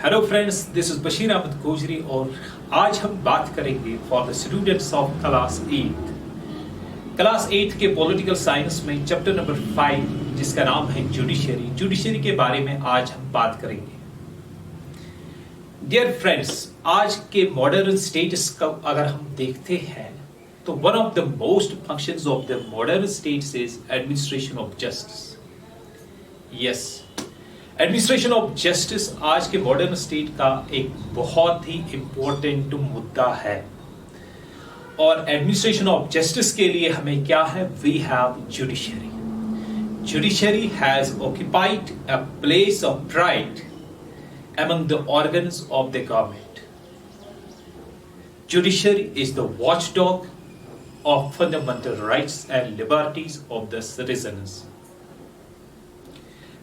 Hello friends, this is Bashir Ahmed Gojri और आज हम बात करेंगे for the students of class 8 के पॉलिटिकल साइंस में चैप्टर नंबर 5 जिसका नाम है जुडिशरी के बारे में आज हम बात करेंगे। डियर फ्रेंड्स, आज के मॉडर्न स्टेट्स का अगर हम देखते हैं तो one of the most functions of the modern states is administration of justice. Yes, administration of justice आज के मॉडर्न स्टेट का एक बहुत ही इंपॉर्टेंट मुद्दा है। और एडमिनिस्ट्रेशन ऑफ जस्टिस के लिए हमें क्या है? We have judiciary. Judiciary has occupied a place of pride among the organs of the government. Judiciary is the watchdog of fundamental rights and liberties of the citizens.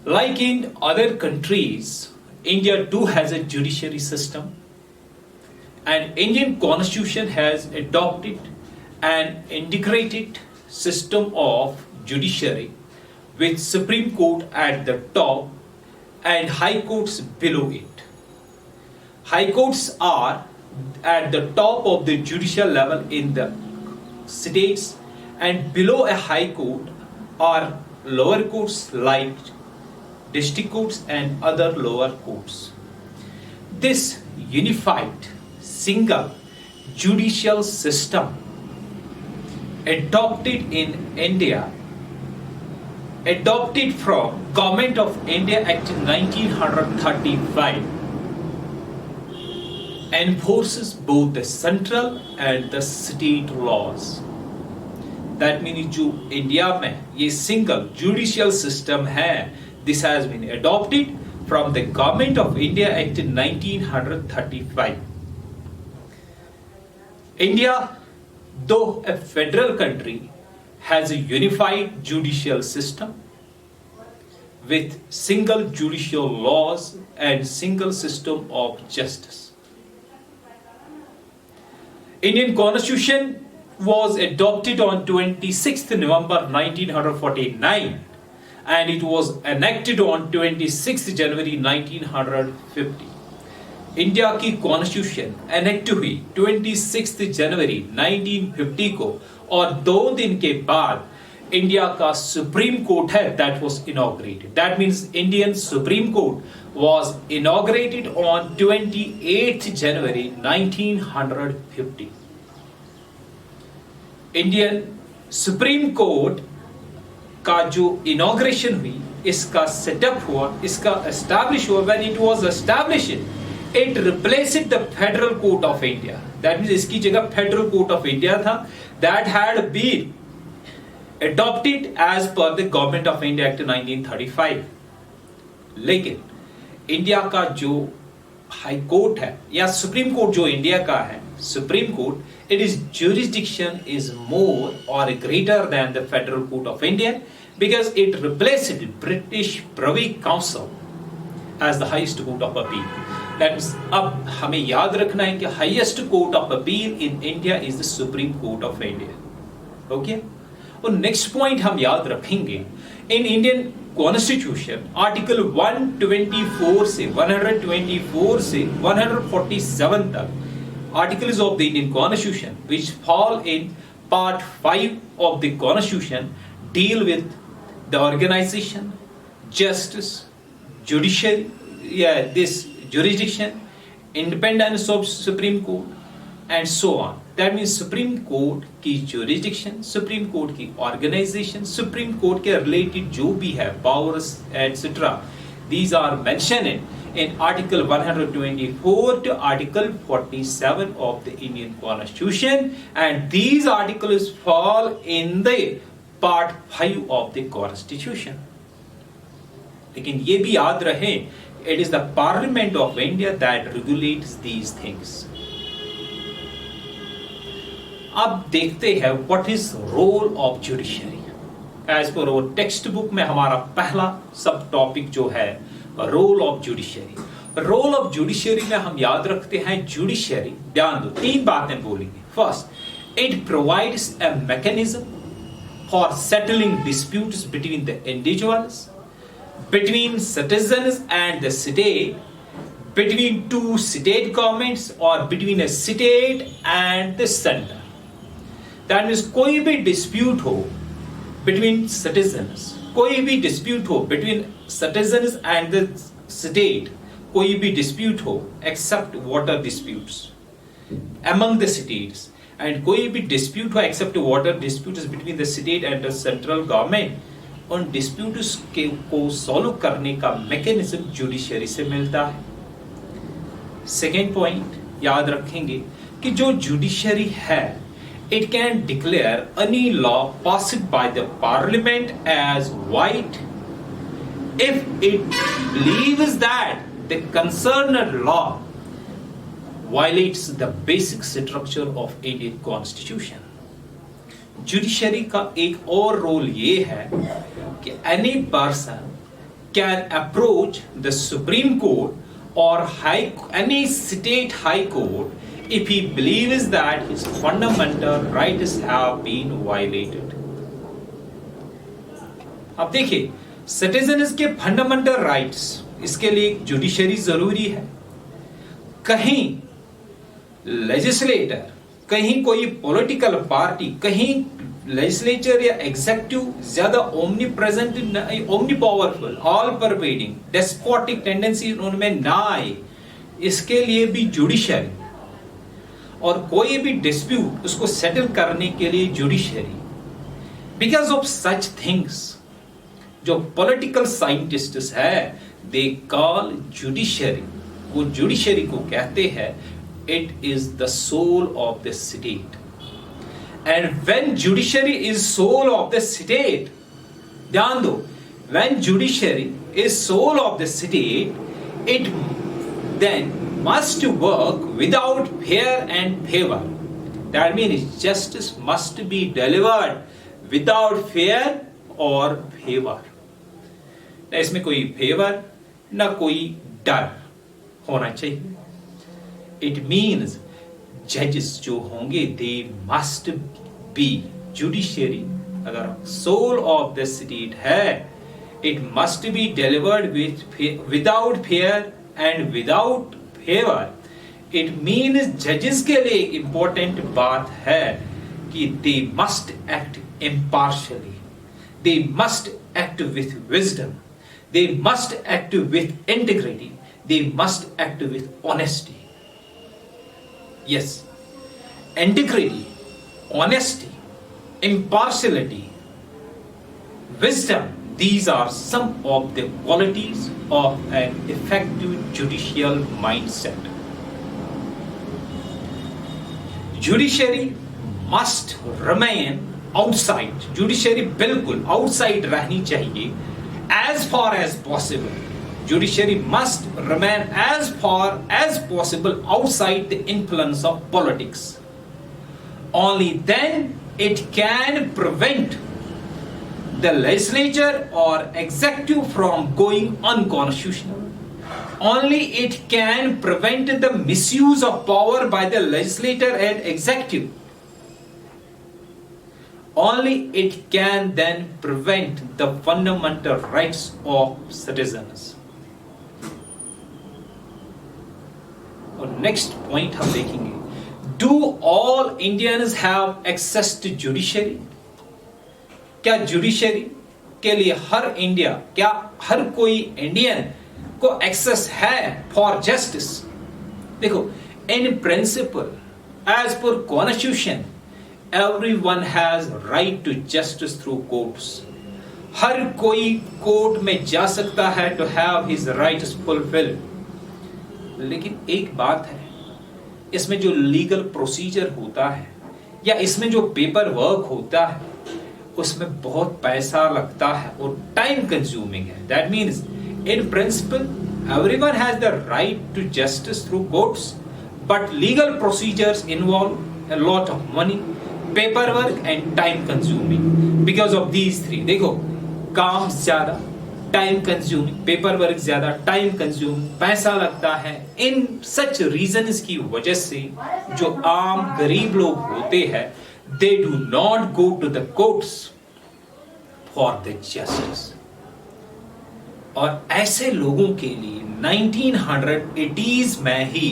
Like in other countries, India too has a judiciary system, and Indian Constitution has adopted an integrated system of judiciary with Supreme Court at the top and high courts below it. High courts are at the top of the judicial level in the states, and below a high court are lower courts like district courts and other lower courts. This unified single judicial system adopted in India, adopted from Government of India Act 1935, enforces both the central and the state laws. That means जो India में ये single judicial system है, this has been adopted from the Government of India Act 1935. India, though a federal country, has a unified judicial system with single judicial laws and single system of justice. Indian Constitution was adopted on 26th November 1949 and it was enacted on 26th January 1950. India की constitution enact हुई 26 जनवरी 1950 को और 2 दिन के बाद India का supreme court है that was inaugurated. That means Indian supreme court was inaugurated on 28 January 1950। Indian supreme court का जो इनॉग्रेशन हुई, इसका सेटअप हुआ, इसका एस्टैब्लिश हुआ, when it was established it replaced the Federal Court of India. That means इसकी जगह Federal Court of India था that had been adopted as per the Government of India Act 1935. लेकिन India का जो high court है या supreme court जो India का है, supreme court, it is jurisdiction is more or greater than the Federal Court of India because it replaced British Privy Council as the highest court of appeal. That means अब हमें याद रखना है कि highest court of appeal in India is the supreme court of India. Okay, और next point हम याद रखेंगे, इन इंडियन कॉन्स्टिट्यूशन आर्टिकल 124 से 124 से 147 तक articles of the Indian constitution which fall in part 5 of the constitution deal with the organisation, justice, judiciary, this jurisdiction, independence of Supreme Court and so on. That means Supreme Court की jurisdiction, Supreme Court की organization, Supreme Court के related जो भी है powers etc. These are mentioned in Article 124 to Article 47 of the Indian Constitution, and these articles fall in the Part 5 of the Constitution. लेकिन ये भी याद रहे, it is the Parliament of India that regulates these things. अब देखते हैं what is role of judiciary. As per our textbook में हमारा पहला सब टॉपिक जो है role of judiciary. Role of judiciary में हम याद रखते हैं judiciary, ध्यान दो, 3 बातें बोलेंगे। First, it provides a mechanism for settling disputes between the individuals, between citizens and the state between two state governments or between a state and the center. That means कोई भी dispute हो between citizens, कोई भी dispute हो between citizens and the state, कोई भी dispute हो except water disputes among the states, and कोई भी dispute हो except water disputes between the state and the central government, उन disputes को solve करने का mechanism judiciary से मिलता है. Second point याद रखेंगे कि जो judiciary है, it can declare any law passed by the parliament as void if it believes that the concerned law violates the basic structure of Indian Constitution. Judiciary का एक और रोल ये है कि any person can approach the Supreme Court or any state high court if he believes that his fundamental rights have been violated. अब देखिए, citizens के fundamental rights, इसके लिए जुडिशरी जरूरी है. कहीं लेजिस्लेटर, कहीं कोई पॉलिटिकल पार्टी, कहीं लेजिस्लेचर या एग्जीक्यूटिव ज्यादा omni present, omni powerful, all pervading, despotic tendency उनमें ना आए, इसके लिए भी जुडिशरी, और कोई भी डिस्प्यूट उसको सेटल करने के लिए judiciary. Because of such things, जो पॉलिटिकल साइंटिस्ट्स है, दे कॉल जुडिशरी, वो जुडिशरी को कहते हैं it is the soul of the state. And when judiciary is soul of the state, ध्यान दो, when judiciary is soul of the state, it then must work without fear and favor. That means justice must be delivered without fear or favor. ना इसमें कोई favour, ना कोई डर होना चाहिए. It means judges जो होंगे, they must be judiciary. अगर soul of the state है, it must be delivered without fear and without favor. It means जजेस के लिए एक इंपॉर्टेंट बात है कि they must act impartially, they must act with wisdom, they must act with integrity, they must act with honesty. Yes, integrity, honesty, impartiality, wisdom, these are some of the qualities of an effective judicial mindset. Judiciary must remain outside. Judiciary बिल्कुल outside रहनी चाहिए as far as possible. Judiciary must remain as far as possible outside the influence of politics. Only then it can prevent the legislature or executive from going unconstitutional. Only it can prevent the misuse of power by the legislature and executive. Only it can then prevent the fundamental rights of citizens. और next point हम देखेंगे, do all Indians have access to judiciary? क्या judiciary के लिए क्या हर कोई Indian को access है फॉर जस्टिस? देखो, in principle as per constitution, everyone has right to justice through courts. हर कोई कोर्ट में जा सकता है to have his rights fulfilled. लेकिन एक बात है, इसमें जो लीगल प्रोसीजर होता है या इसमें जो पेपर वर्क होता है, उसमें बहुत पैसा लगता है और टाइम कंज्यूमिंग है. That means in principle everyone has the right to justice through courts, but legal procedures involve a lot of money, paper work and time consuming. Because of these three, देखो, काम ज्यादा, time consuming, paper work ज्यादा, time consuming, पैसा लगता है. इन सच reasons की वजह से जो आम गरीब लोग होते हैं, they do not go to the courts for the justice. और ऐसे लोगों के लिए 1980s में ही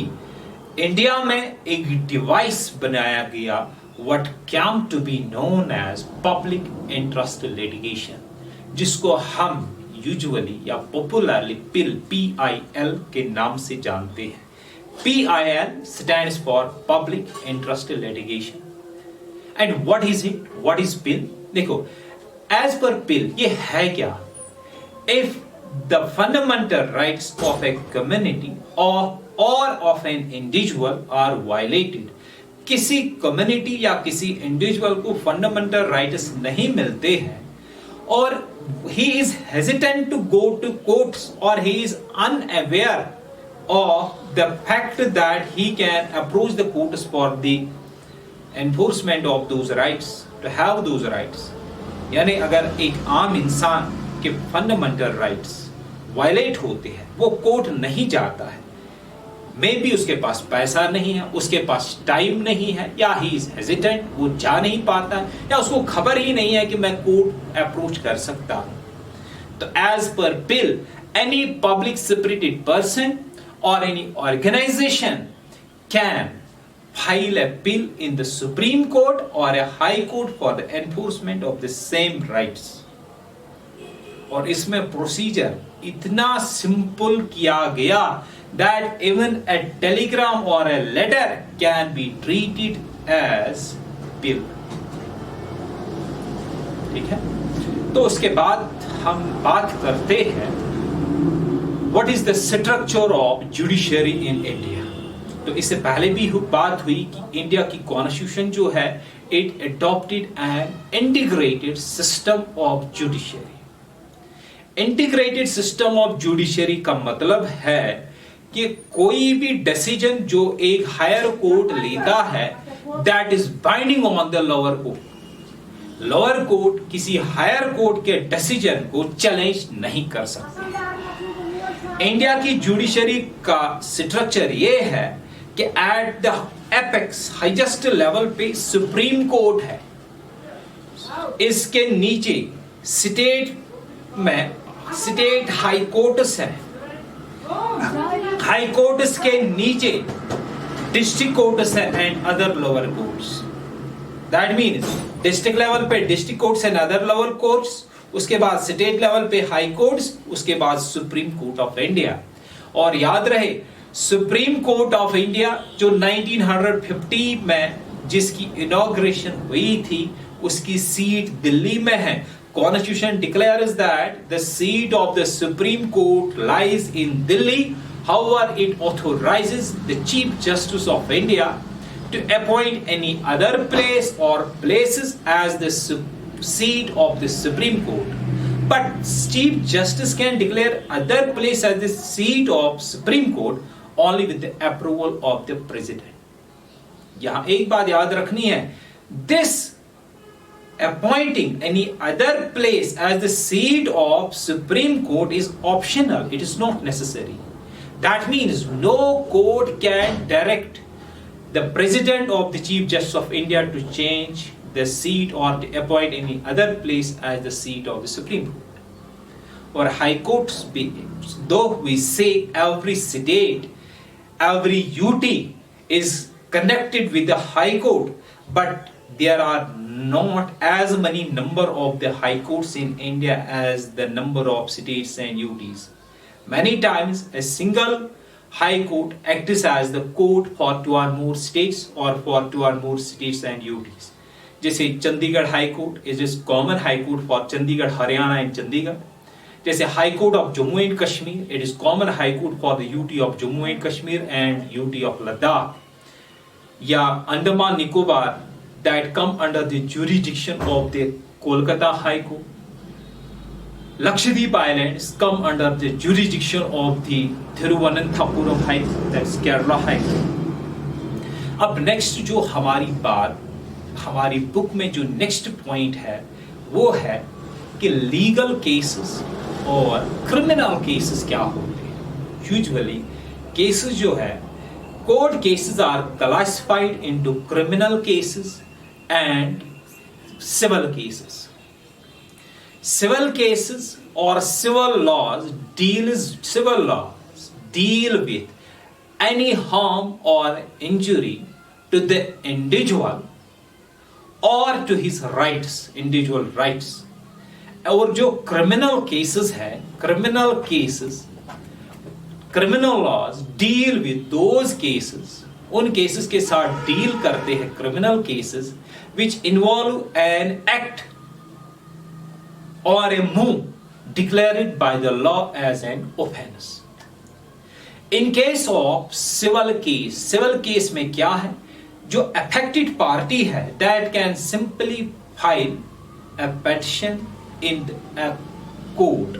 इंडिया में एक डिवाइस बनाया गया what came to be known as public interest litigation, जिसको हम यूजुअली या पॉपुलरली PIL के नाम से जानते हैं। PIL stands for public interest litigation. And what is it, what is PIL? देखो, एज पर पिल ये है क्या? If the fundamental rights of a community or of an individual are violated, किसी कम्युनिटी या किसी इंडिविजुअल को fundamental rights नहीं मिलते हैं और he is hesitant to go to courts or he is unaware of the fact that he can approach the courts for the enforcement of those rights, to have those rights, यानी अगर एक आम इंसान के फंडामेंटल राइट्स वायलेट होते हैं, वो court नहीं जाता है, मे बी उसके पास पैसा नहीं है, उसके पास टाइम नहीं है, या ही इज हेजिटेंट, वो जा नहीं पाता, या उसको खबर ही नहीं है कि मैं कोर्ट अप्रोच कर सकता हूं। तो as per PIL, any public spirited person और any organisation can file a bill in the Supreme Court or a High Court for the enforcement of the same rights। और इसमें प्रोसीजर इतना simple किया गया that even a telegram or a letter can be treated as bill। ठीक है, तो उसके बाद हम बात करते हैं what is the structure of judiciary in India। तो इससे पहले भी बात हुई कि इंडिया की कॉन्स्टिट्यूशन जो है, it adopted an integrated system of judiciary. Integrated system of judiciary का मतलब है कि कोई भी डिसीजन जो एक हायर कोर्ट लेता है, that is binding on the lower court. Lower court किसी हायर कोर्ट के डिसीजन को चैलेंज नहीं कर सकता। इंडिया की जुडिशरी का स्ट्रक्चर ये है कि at the apex highest level पे सुप्रीम कोर्ट है, इसके नीचे स्टेट में स्टेट हाई कोर्ट्स है, हाई कोर्ट्स के नीचे डिस्ट्रिक्ट कोर्ट्स है and other lower courts. That means district level पे district courts and other lower courts, उसके बाद स्टेट लेवल पे हाई कोर्ट्स, उसके बाद सुप्रीम कोर्ट ऑफ इंडिया। और याद रहे, सुप्रीम कोर्ट ऑफ इंडिया जो 1950 में जिसकी इनॉग्रेशन हुई थी, उसकी सीट दिल्ली में है। Constitution declares that the seat of the supreme court lies in Delhi, however it authorises the chief justice of India to appoint any other place or places as the seat of the supreme court. But Chief Justice can declare other place as the seat of Supreme Court only with the approval of the President। यहां एक बात याद रखनी है, this appointing any other place as the seat of Supreme Court is optional, it is not necessary। That means no court can direct the President of the Chief Justice of India to change the seat or to appoint any other place as the seat of the Supreme Court। Or high courts be, though we say every state, every UT is connected with the high court, but there are not as many number of the high courts in India as the number of states and UTs। Many times a single high court acts as the court for 2 or more states or for 2 or more states and UTs। जैसे Chandigarh high court is common high court for Chandigarh, Haryana and Chandigarh. जैसे high court of Jammu and Kashmir, it is common high court for the UT of Jammu and Kashmir and UT of Ladakh. या Andaman Nicobar that come under the jurisdiction of the Kolkata high court. Lakshadweep islands come under the jurisdiction of the Thiruvananthapuram high court, that's Kerala high court. अब next जो हमारी book में जो next point है, वो है कि लीगल केसेस और क्रिमिनल केसेस क्या होते हैं। यूजुअली केसेस जो है, court cases are classified into criminal cases and civil cases. Civil cases or civil laws deal with any harm or injury to the individual or to his rights, individual rights. और जो criminal cases है, criminal laws deal with those cases, उन cases के साथ deal करते हैं criminal cases which involve an act और a move declared by the law as an offense. In case of civil case में क्या है, जो affected party है that can simply file a petition in a court,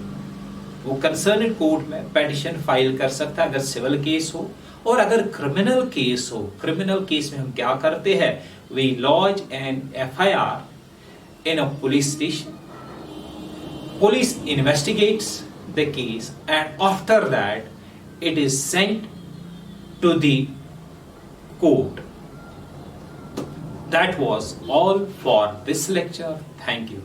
वो concerned court में petition file कर सकता है अगर civil case हो, और अगर criminal case हो, criminal case में हम क्या करते हैं, we lodge an FIR in a police station. Police investigates the case and after that it is sent to the court. That was all for this lecture. Thank you.